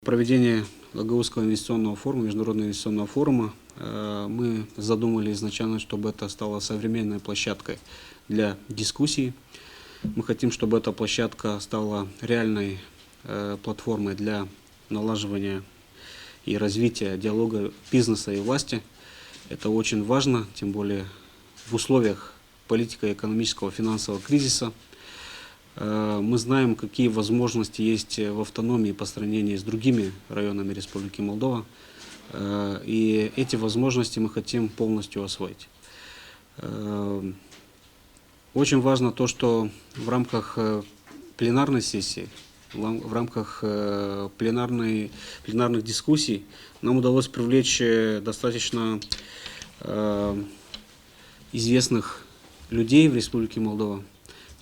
Проведение Гагаузского инвестиционного форума, Международного инвестиционного форума, мы задумали изначально, чтобы это стало современной площадкой для дискуссий. Мы хотим, чтобы эта площадка стала реальной платформой для налаживания и развития диалога бизнеса и власти. Это очень важно, тем более в условиях политико-экономического финансового кризиса. Мы знаем, какие возможности есть в автономии по сравнению с другими районами Республики Молдова. И эти возможности мы хотим полностью освоить. Очень важно то, что в рамках пленарной сессии, в рамках пленарных дискуссий нам удалось привлечь достаточно известных людей в Республике Молдова.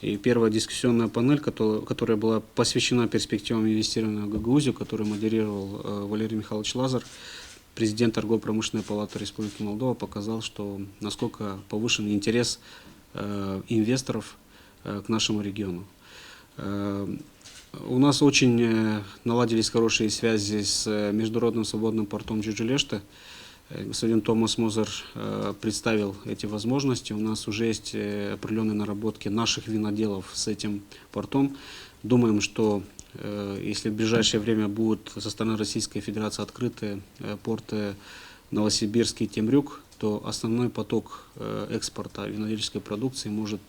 И первая дискуссионная панель, которая была посвящена перспективам инвестирования в Гагаузию, которую модерировал Валерий Михайлович Лазар, президент Торгово-промышленной палаты Республики Молдова, показал, что насколько повышен интерес инвесторов к нашему региону. У нас очень наладились хорошие связи с Международным свободным портом Джуджулеште. Господин Томас Мозер представил эти возможности. У нас уже есть определенные наработки наших виноделов с этим портом. Думаем, что если в ближайшее время будут со стороны Российской Федерации открыты порты Новосибирск и Темрюк, то основной поток экспорта винодельческой продукции может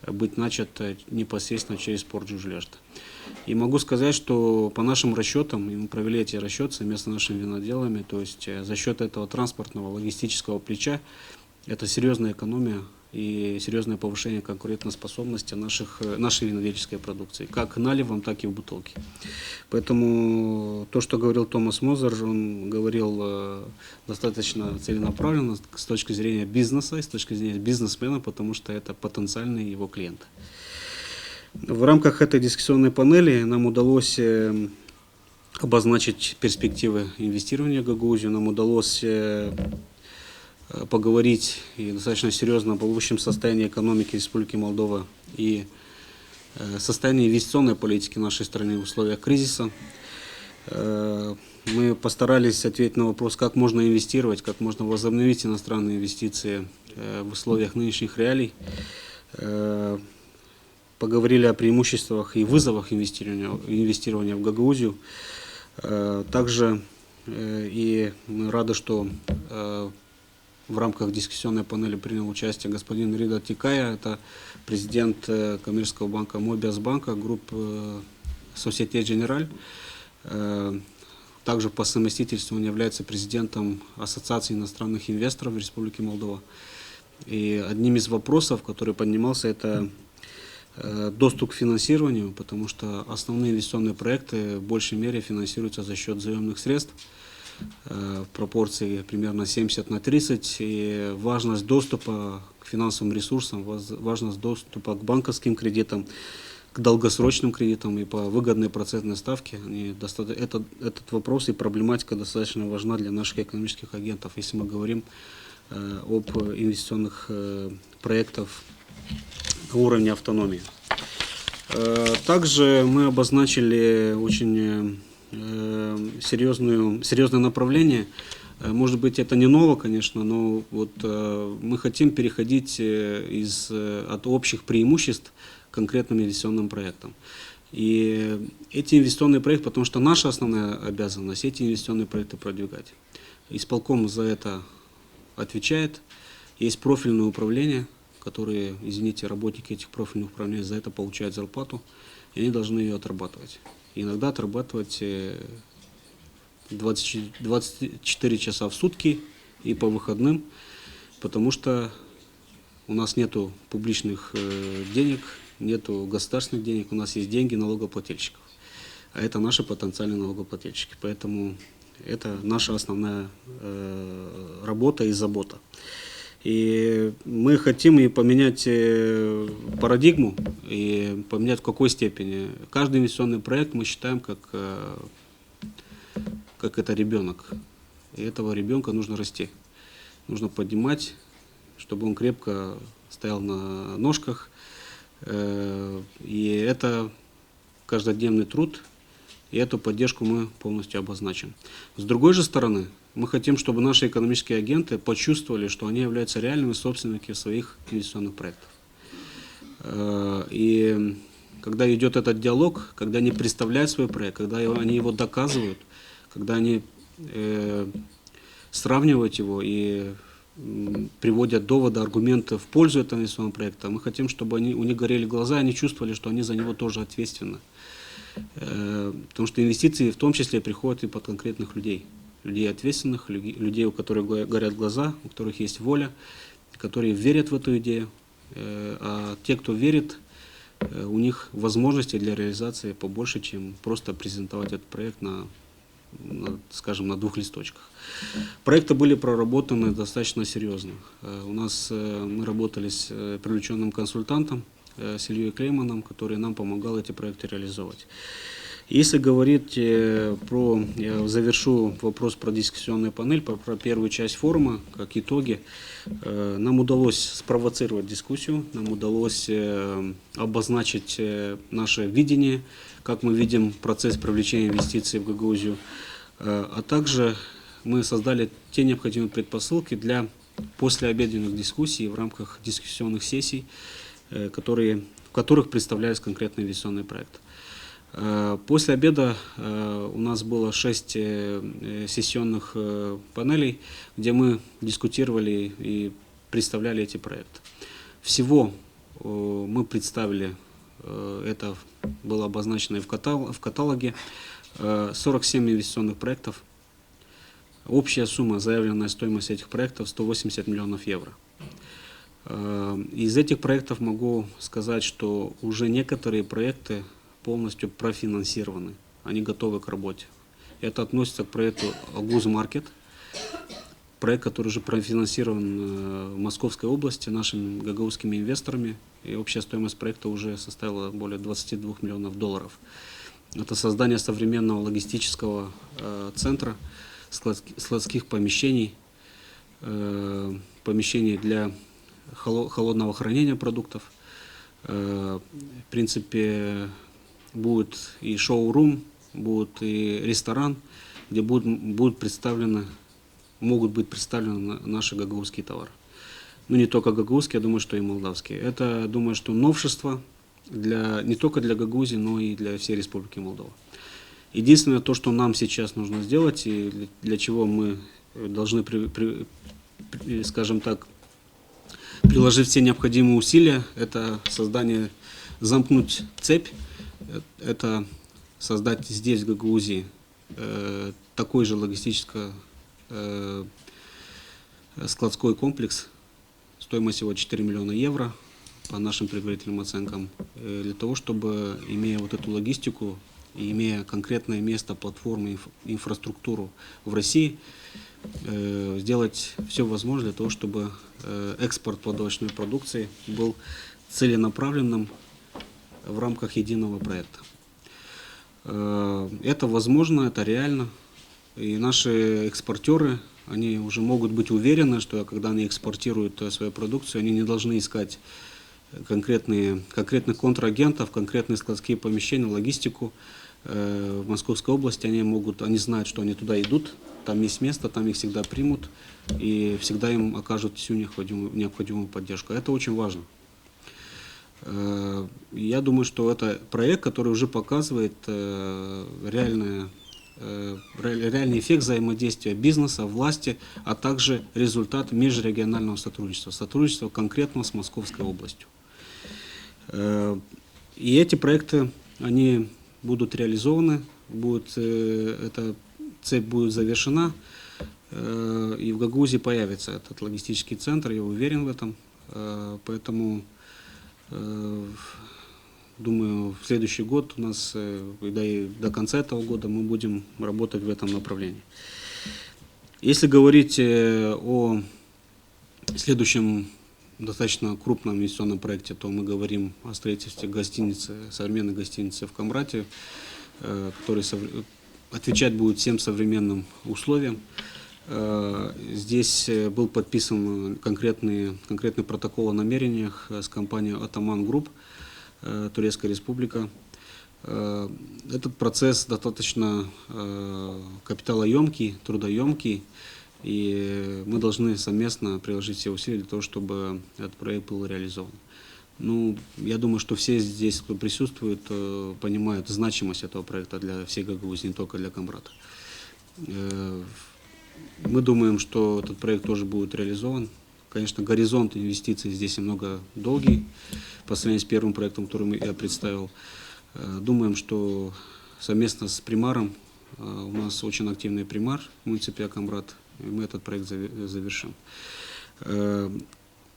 быть начат непосредственно через порт Джуджулеште. И могу сказать, что по нашим расчетам, и мы провели эти расчеты совместно с нашими виноделами, то есть за счет этого транспортного логистического плеча, это серьезная экономия и серьезное повышение конкурентоспособности нашей винодельческой продукции, как наливом, так и в бутылке. Поэтому то, что говорил Томас Мозер, он говорил достаточно целенаправленно с точки зрения бизнеса, с точки зрения бизнесмена, потому что это потенциальные его клиенты. В рамках этой дискуссионной панели нам удалось обозначить перспективы инвестирования в Гагаузию, нам удалось поговорить и достаточно серьезно по общем состоянии экономики Республики Молдова и состоянии инвестиционной политики нашей страны в условиях кризиса. Мы постарались ответить на вопрос, как можно инвестировать, как можно возобновить иностранные инвестиции в условиях нынешних реалий. Поговорили о преимуществах и вызовах инвестирования в Гагаузию. Также и мы рады, что в рамках дискуссионной панели принял участие господин Рида Тикая, это президент коммерческого банка Мобиасбанка, группы Société Générale. Также по совместительству он является президентом Ассоциации иностранных инвесторов в Республике Молдова. И одним из вопросов, который поднимался, это доступ к финансированию, потому что основные инвестиционные проекты в большей мере финансируются за счет заемных средств в пропорции примерно 70/30, и важность доступа к финансовым ресурсам, важность доступа к банковским кредитам, к долгосрочным кредитам и по выгодной процентной ставке. Этот вопрос и проблематика достаточно важна для наших экономических агентов, если мы говорим об инвестиционных проектах на уровне автономии. Также мы обозначили очень серьезное направление. Может быть, это не ново, конечно, но вот мы хотим переходить от общих преимуществ к конкретным инвестиционным проектам. И эти инвестиционные проекты, потому что наша основная обязанность эти инвестиционные проекты продвигать. Исполком за это отвечает. Есть профильное управление, которые, извините, работники этих профильных управлений за это получают зарплату, и они должны ее отрабатывать. Иногда отрабатывать 24 часа в сутки и по выходным, потому что у нас нету публичных денег, нету государственных денег, у нас есть деньги налогоплательщиков. А это наши потенциальные налогоплательщики. Поэтому это наша основная работа и забота. И мы хотим и поменять парадигму, и поменять в какой степени. Каждый инвестиционный проект мы считаем как это ребенок. И этого ребенка нужно расти. Нужно поднимать, чтобы он крепко стоял на ножках. И это каждодневный труд, и эту поддержку мы полностью обозначим. С другой же стороны, мы хотим, чтобы наши экономические агенты почувствовали, что они являются реальными собственниками своих инвестиционных проектов. И когда идет этот диалог, когда они представляют свой проект, когда они его доказывают, когда они сравнивают его и приводят доводы, аргументы в пользу этого инвестиционного проекта, мы хотим, чтобы у них горели глаза, и они чувствовали, что они за него тоже ответственны. Потому что инвестиции в том числе приходят и под конкретных людей. Людей ответственных, людей, у которых горят глаза, у которых есть воля, которые верят в эту идею. А те, кто верит, у них возможностей для реализации побольше, чем просто презентовать этот проект скажем, на 2 листочках. Проекты были проработаны достаточно серьезно. Мы работали с привлеченным консультантом, с Ильей Клейманом, который нам помогал эти проекты реализовать. Если говорить я завершу вопрос про дискуссионную панель, про первую часть форума, как итоги. Нам удалось спровоцировать дискуссию, нам удалось обозначить наше видение, как мы видим процесс привлечения инвестиций в Гагаузию, а также мы создали те необходимые предпосылки для послеобеденных дискуссий в рамках дискуссионных сессий, в которых представлялись конкретные инвестиционные проекты. После обеда у нас было 6 сессионных панелей, где мы дискутировали и представляли эти проекты. Всего мы представили, это было обозначено и в каталоге, 47 инвестиционных проектов. Общая сумма, заявленная стоимость этих проектов 180 миллионов евро. Из этих проектов могу сказать, что уже некоторые проекты полностью профинансированы, они готовы к работе. Это относится к проекту Агуз Маркет, проект, который уже профинансирован в Московской области нашими гагаузскими инвесторами, и общая стоимость проекта уже составила более 22 миллионов долларов. Это создание современного логистического центра, складских помещений, помещений для холодного хранения продуктов. В принципе, будет и шоу-рум, будет и ресторан, где могут быть представлены наши гагаузские товары. Ну, не только гагаузские, я думаю, что и молдавские. Это, думаю, что новшество не только для Гагаузии, но и для всей Республики Молдова. Единственное, то, что нам сейчас нужно сделать, и для чего мы должны, скажем так, приложить все необходимые усилия, это замкнуть цепь, это создать здесь, в Гагаузии, такой же логистическо-складской комплекс, стоимость его 4 миллиона евро, по нашим предварительным оценкам, для того, чтобы, имея вот эту логистику, и имея конкретное место, платформу, инфраструктуру в России, сделать все возможное для того, чтобы экспорт плодовочной продукции был целенаправленным в рамках единого проекта. Это возможно, это реально. И наши экспортеры, они уже могут быть уверены, что когда они экспортируют свою продукцию, они не должны искать конкретных контрагентов, конкретные складские помещения, логистику. В Московской области они знают, что они туда идут, там есть место, там их всегда примут и всегда им окажут всю необходимую поддержку. Это очень важно. Я думаю, что это проект, который уже показывает реальный эффект взаимодействия бизнеса, власти, а также результат межрегионального сотрудничества конкретно с Московской областью. И эти проекты, они будут реализованы, эта цепь будет завершена, и в Гагаузии появится этот логистический центр, я уверен в этом. Поэтому, думаю, в следующий год у нас, да и до конца этого года мы будем работать в этом направлении. Если говорить о следующем достаточно крупном инвестиционном проекте, то мы говорим о строительстве современной гостиницы в Камрате, который отвечать будет всем современным условиям. Здесь был подписан конкретный протокол о намерениях с компанией Атаман Групп, Турецкая Республика. Этот процесс достаточно капиталоемкий, трудоемкий, и мы должны совместно приложить все усилия для того, чтобы этот проект был реализован. Ну, я думаю, что все здесь, кто присутствует, понимают значимость этого проекта для всей Гагаузии, не только для Камбрата. Мы думаем, что этот проект тоже будет реализован. Конечно, горизонт инвестиций здесь немного долгий по сравнению с первым проектом, который я представил. Думаем, что совместно с примаром, у нас очень активный примар в муниципе Камбрат, и мы этот проект завершим.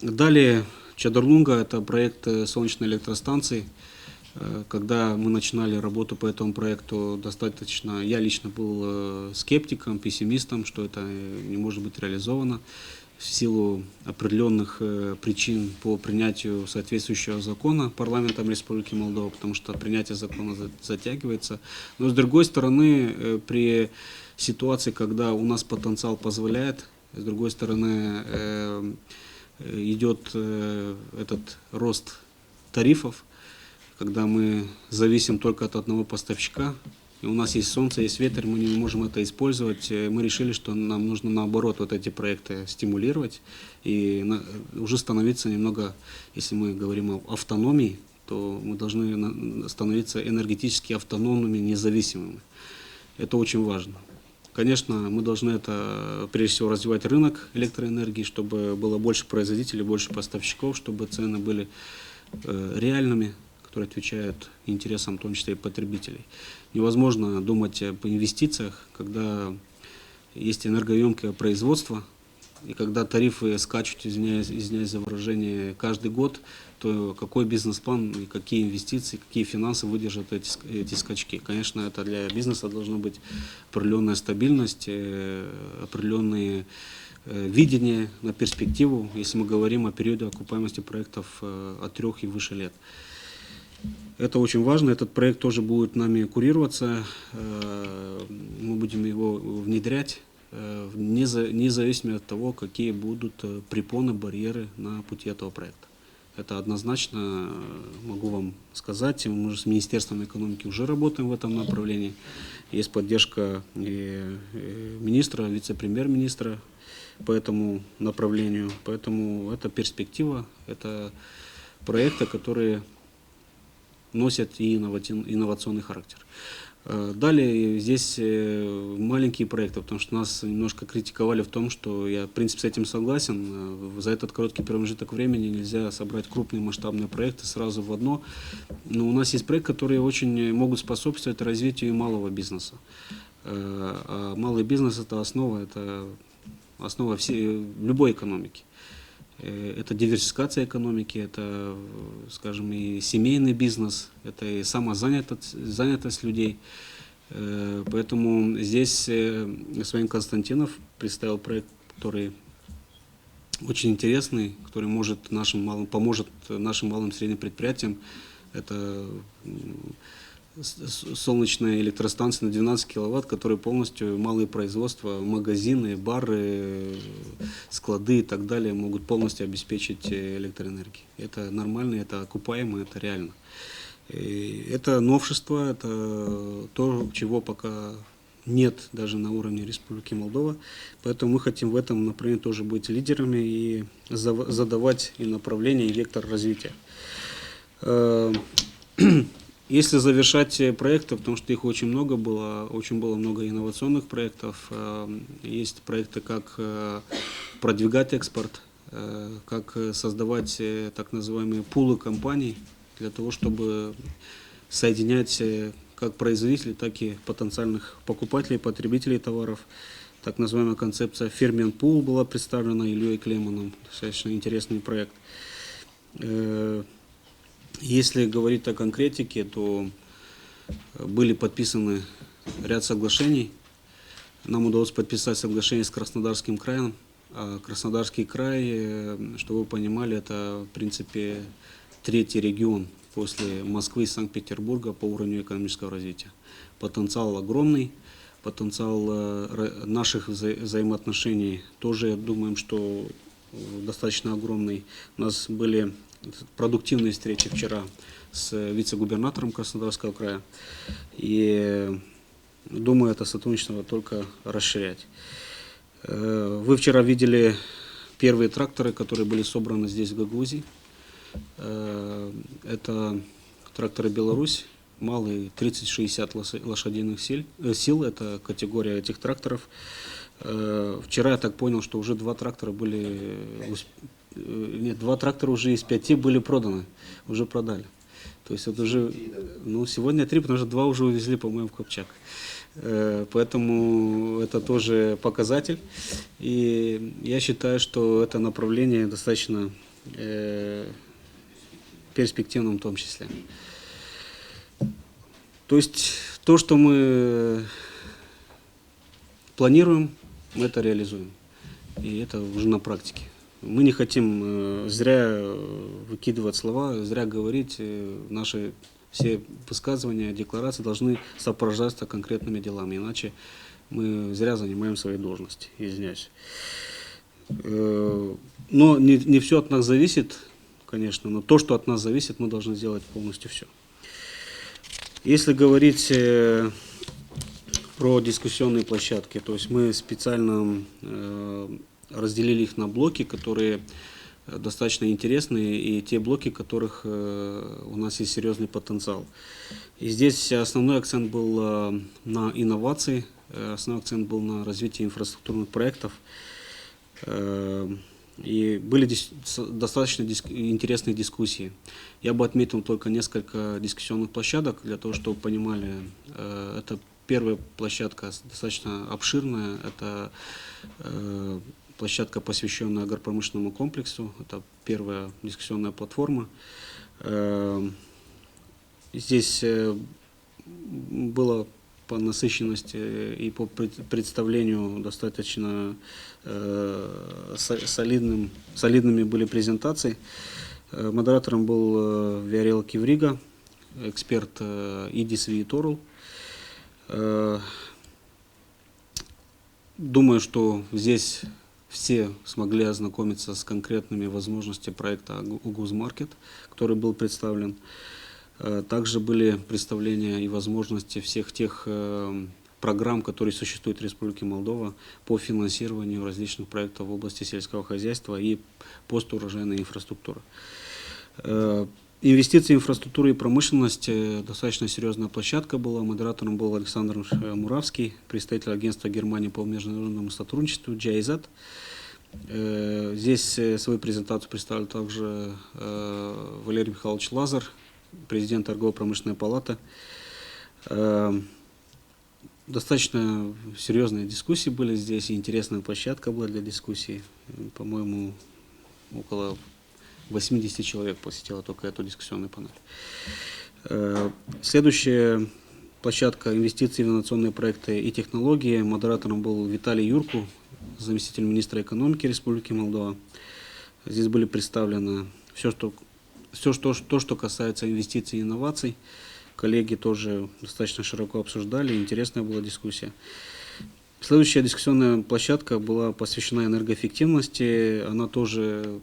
Далее, Чадарлунга – это проект солнечной электростанции. Когда мы начинали работу по этому проекту, достаточно, я лично был скептиком, пессимистом, что это не может быть реализовано в силу определенных причин по принятию соответствующего закона парламентом Республики Молдова, потому что принятие закона затягивается. Но с другой стороны, при ситуации, когда у нас потенциал позволяет, с другой стороны, идет этот рост тарифов, когда мы зависим только от одного поставщика, и у нас есть солнце, есть ветер, мы не можем это использовать, мы решили, что нам нужно наоборот вот эти проекты стимулировать и уже становиться немного, если мы говорим об автономии, то мы должны становиться энергетически автономными, независимыми. Это очень важно. Конечно, мы должны это, прежде всего, развивать рынок электроэнергии, чтобы было больше производителей, больше поставщиков, чтобы цены были реальными, которые отвечают интересам, в том числе и потребителей. Невозможно думать об инвестициях, когда есть энергоемкое производство, и когда тарифы скачут, извиняюсь за выражение, каждый год, то какой бизнес-план, и какие инвестиции, какие финансы выдержат эти скачки. Конечно, это для бизнеса должна быть определенная стабильность, определенные видения на перспективу, если мы говорим о периоде окупаемости проектов от 3 и выше лет. Это очень важно, этот проект тоже будет нами курироваться, мы будем его внедрять, независимо от того, какие будут препоны, барьеры на пути этого проекта. Это однозначно могу вам сказать, мы же с Министерством экономики уже работаем в этом направлении, есть поддержка и министра, вице-премьер-министра по этому направлению, поэтому это перспектива, это проекты, которые носят и инновационный характер. Далее здесь маленькие проекты, потому что нас немножко критиковали в том, что я в принципе с этим согласен. За этот короткий промежуток времени нельзя собрать крупные масштабные проекты сразу в одно. Но у нас есть проекты, которые очень могут способствовать развитию малого бизнеса. А малый бизнес – это основа всей, любой экономики. Это диверсификация экономики, это, скажем, и семейный бизнес, это и самозанятость людей. Поэтому здесь господин Константинов представил проект, который очень интересный, который поможет нашим малым и средним предприятиям. Это солнечная электростанция на 12 киловатт, которые полностью малые производства, магазины, бары, склады и так далее могут полностью обеспечить электроэнергией. Это нормально, это окупаемо, это реально. И это новшество, это то, чего пока нет даже на уровне Республики Молдова. Поэтому мы хотим в этом направлении тоже быть лидерами и задавать и направление, и вектор развития. Если завершать проекты, потому что их очень много было много инновационных проектов, есть проекты, как продвигать экспорт, как создавать так называемые пулы компаний, для того, чтобы соединять как производителей, так и потенциальных покупателей, потребителей товаров. Так называемая концепция фермент-пул была представлена Ильей Клеманом, достаточно интересный проект. Если говорить о конкретике, то были подписаны ряд соглашений. Нам удалось подписать соглашение с Краснодарским краем. А Краснодарский край, чтобы вы понимали, это в принципе третий регион после Москвы и Санкт-Петербурга по уровню экономического развития. Потенциал огромный, потенциал наших взаимоотношений тоже, думаем, что достаточно огромный. У нас были продуктивные встречи вчера с вице-губернатором Краснодарского края. И думаю, это сотрудничество только расширять. Вы вчера видели первые тракторы, которые были собраны здесь, в Гагаузии. Это тракторы «Беларусь», малые 30-60 лошадиных сил, это категория этих тракторов. Вчера я так понял, что уже два трактора уже из 5 были проданы, уже продали. То есть это уже, сегодня 3, потому что 2 уже увезли, по-моему, в Копчак. Поэтому это тоже показатель. И я считаю, что это направление достаточно перспективным в том числе. То есть то, что мы планируем, мы это реализуем. И это уже на практике. Мы не хотим зря выкидывать слова, зря говорить. Наши все высказывания, декларации должны сопровождаться конкретными делами. Иначе мы зря занимаем свои должности, извиняюсь. Но не все от нас зависит, конечно, но то, что от нас зависит, мы должны сделать полностью все. Если говорить про дискуссионные площадки, то есть мы специально разделили их на блоки, которые достаточно интересные, и те блоки, в которых у нас есть серьезный потенциал. И здесь основной акцент был на инновации, основной акцент был на развитии инфраструктурных проектов. И были достаточно интересные дискуссии. Я бы отметил только несколько дискуссионных площадок, для того, чтобы вы понимали. Это первая площадка достаточно обширная, это площадка, посвященная агропромышленному комплексу, это первая дискуссионная платформа. Здесь было по насыщенности и по представлению достаточно солидными были презентации. Модератором был Виорел Киврига, эксперт ИДИС Вииторул. Думаю, что здесь все смогли ознакомиться с конкретными возможностями проекта «Угузмаркет», который был представлен. Также были представления и возможности всех тех программ, которые существуют в Республике Молдова по финансированию различных проектов в области сельского хозяйства и постурожайной инфраструктуры. Инвестиции в инфраструктуру и промышленность достаточно серьезная площадка была. Модератором был Александр Муравский, представитель агентства Германии по международному сотрудничеству GIZ. Здесь свою презентацию представил также Валерий Михайлович Лазар, президент торгово-промышленной палаты. Достаточно серьезные дискуссии были здесь, и интересная площадка была для дискуссий. По-моему, около 80 человек посетило только эту дискуссионную панель. Следующая площадка инвестиций в инновационные проекты и технологии. Модератором был Виталий Юрку, заместитель министра экономики Республики Молдова. Здесь были представлены все, что касается инвестиций и инноваций. Коллеги тоже достаточно широко обсуждали, интересная была дискуссия. Следующая дискуссионная площадка была посвящена энергоэффективности. Она тоже,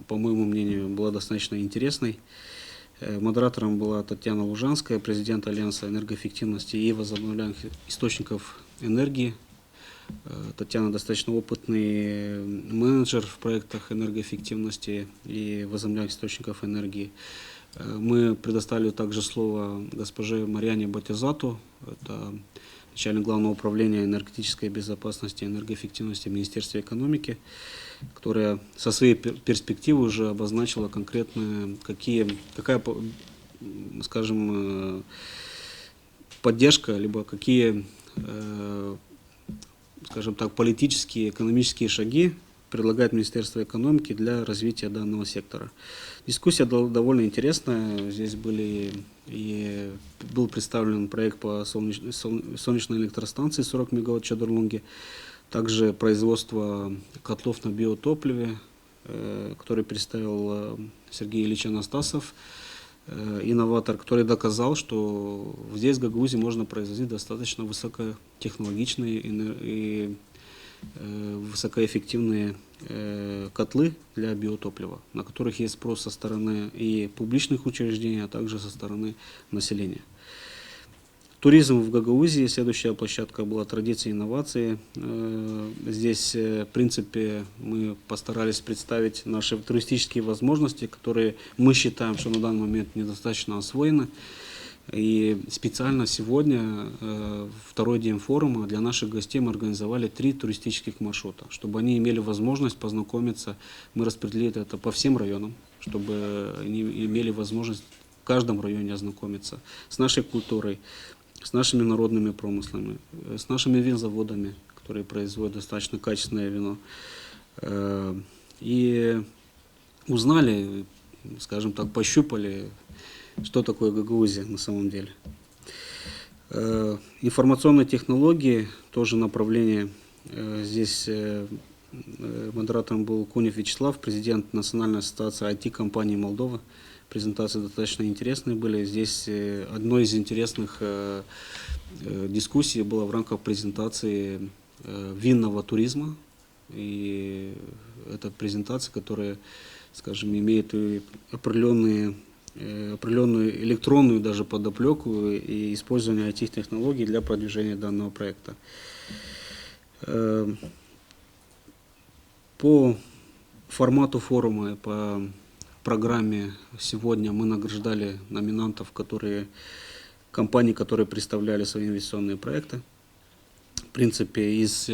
по моему мнению, была достаточно интересной. Модератором была Татьяна Лужанская, президент Альянса энергоэффективности и возобновляемых источников энергии. Татьяна достаточно опытный менеджер в проектах энергоэффективности и возобновляемых источников энергии. Мы предоставили также слово госпоже Марьяне Батизату, это начальник Главного управления энергетической безопасности и энергоэффективности в Министерстве экономики, которая со своей перспективы уже обозначила конкретно, какая, скажем, поддержка, либо какие, скажем так, политические, экономические шаги предлагает Министерство экономики для развития данного сектора. Дискуссия довольно интересная. Здесь был представлен проект по солнечной электростанции 40 мегаватт Чадырлунге, также производство котлов на биотопливе, который представил Сергей Ильич Анастасов, инноватор, который доказал, что здесь, в Гагаузии, можно производить достаточно высокотехнологичные и высокоэффективные котлы для биотоплива, на которых есть спрос со стороны и публичных учреждений, а также со стороны населения. Туризм в Гагаузии. Следующая площадка была традиции и инновации. Здесь, в принципе, мы постарались представить наши туристические возможности, которые мы считаем, что на данный момент недостаточно освоены. И специально сегодня, второй день форума, для наших гостей мы организовали 3 туристических маршрута, чтобы они имели возможность познакомиться. Мы распределили это по всем районам, чтобы они имели возможность в каждом районе ознакомиться с нашей культурой, с нашими народными промыслами, с нашими винзаводами, которые производят достаточно качественное вино. И узнали, скажем так, пощупали, что такое Гагаузия на самом деле. Информационные технологии, тоже направление. Здесь модератором был Кунев Вячеслав, президент Национальной ассоциации IT-компаний Молдовы. Презентации достаточно интересные были. Здесь одной из интересных дискуссий было в рамках презентации винного туризма. И это презентация, которая, скажем, имеет определенную электронную даже подоплеку и использование IT-технологий для продвижения данного проекта. По формату форума, по программе сегодня мы награждали номинантов, компаний, которые представляли свои инвестиционные проекты. В принципе, из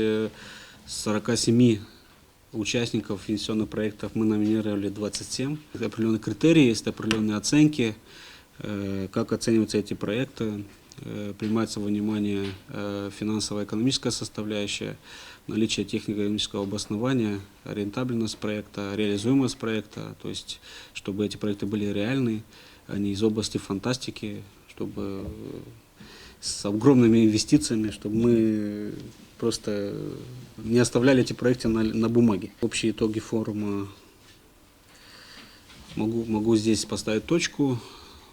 47 участников инвестиционных проектов мы номинировали 27. Это определенные критерии, есть определенные оценки, как оцениваются эти проекты. Принимается во внимание финансово-экономическая составляющая, наличие технико-экономического обоснования, рентабельность проекта, реализуемость проекта, то есть чтобы эти проекты были реальны, а не из области фантастики, чтобы с огромными инвестициями, чтобы мы просто не оставляли эти проекты на бумаге. Общие итоги форума могу здесь поставить точку.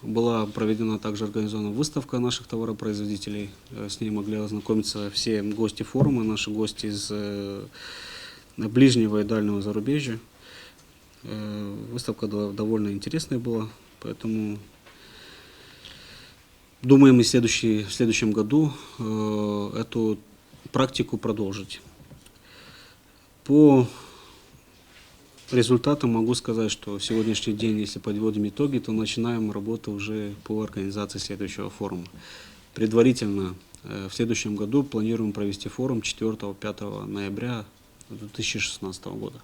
Была проведена также организована выставка наших товаропроизводителей. С ней могли ознакомиться все гости форума, наши гости из ближнего и дальнего зарубежья. Выставка довольно интересная была, поэтому думаем и в следующем году эту практику продолжить. По результатам могу сказать, что в сегодняшний день, если подводим итоги, то начинаем работу уже по организации следующего форума. Предварительно в следующем году планируем провести форум 4-5 ноября 2016 года.